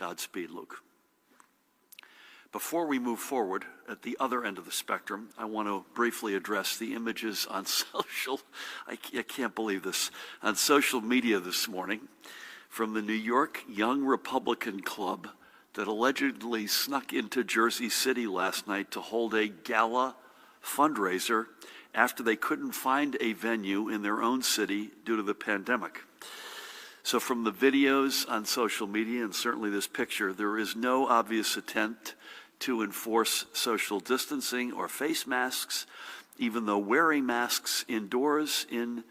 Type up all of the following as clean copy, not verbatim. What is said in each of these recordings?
Godspeed, Luke. Before we move forward at the other end of the spectrum, I want to briefly address the images on I can't believe this, on social media this morning from the New York Young Republican Club that allegedly snuck into Jersey City last night to hold a gala fundraiser after they couldn't find a venue in their own city due to the pandemic. So from the videos on social media, and certainly this picture, there is no obvious attempt to enforce social distancing or face masks, even though wearing masks indoors in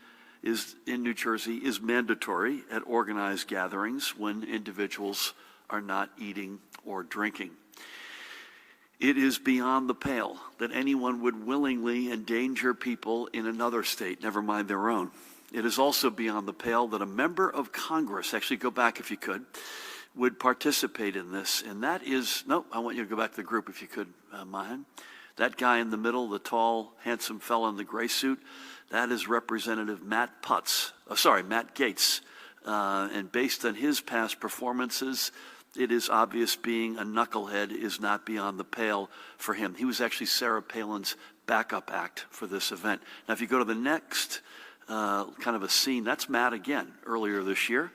New Jersey is mandatory at organized gatherings when individuals are not eating or drinking. It is beyond the pale that anyone would willingly endanger people in another state, never mind their own. It is also beyond the pale that a member of Congress, actually go back if you could, would participate in this. And that is, no, I want you to go back to the group if you could, Mahan. That guy in the middle, the tall, handsome fellow in the gray suit, that is Representative Matt Gaetz. And based on his past performances, it is obvious being a knucklehead is not beyond the pale for him. He was actually Sarah Palin's backup act for this event. Now, if you go to the next kind of a scene, that's Matt again, earlier this year.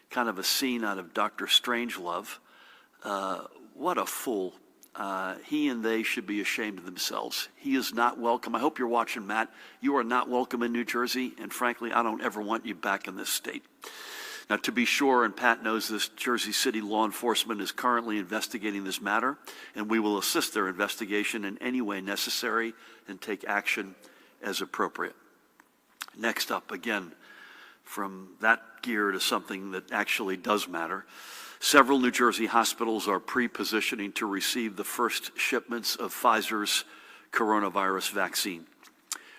Kind of a scene out of Dr. Strangelove. What a fool. He and they should be ashamed of themselves. He is not welcome. I hope you're watching, Matt. You are not welcome in New Jersey, and frankly, I don't ever want you back in this state. Now, to be sure, and Pat knows this, Jersey City law enforcement is currently investigating this matter, and we will assist their investigation in any way necessary and take action as appropriate. Next up, again, from that gear to something that actually does matter, several New Jersey hospitals are pre-positioning to receive the first shipments of Pfizer's coronavirus vaccine.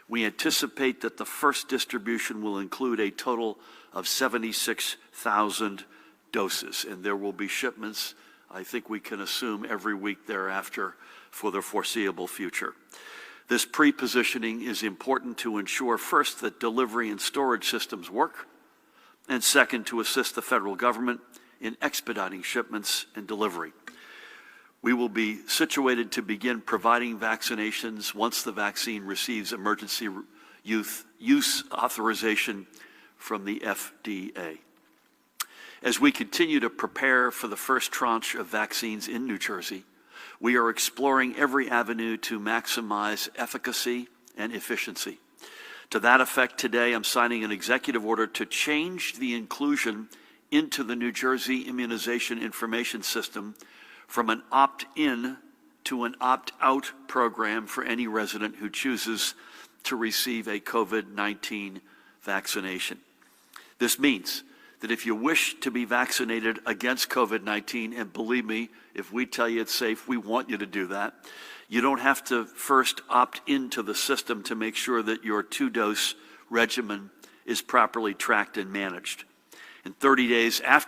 We anticipate that the first distribution will include a total of 76,000 doses, and there will be shipments, I think we can assume, every week thereafter for the foreseeable future. This pre-positioning is important to ensure, first, that delivery and storage systems work, and second, to assist the federal government in expediting shipments and delivery. We will be situated to begin providing vaccinations once the vaccine receives emergency use authorization from the FDA. As we continue to prepare for the first tranche of vaccines in New Jersey, we are exploring every avenue to maximize efficacy and efficiency. To that effect, today I'm signing an executive order to change the inclusion into the New Jersey Immunization Information System from an opt-in to an opt-out program for any resident who chooses to receive a COVID-19 vaccination. This means that if you wish to be vaccinated against COVID-19, and believe me, if we tell you it's safe, we want you to do that, you don't have to first opt into the system to make sure that your 2-dose regimen is properly tracked and managed. In 30 days after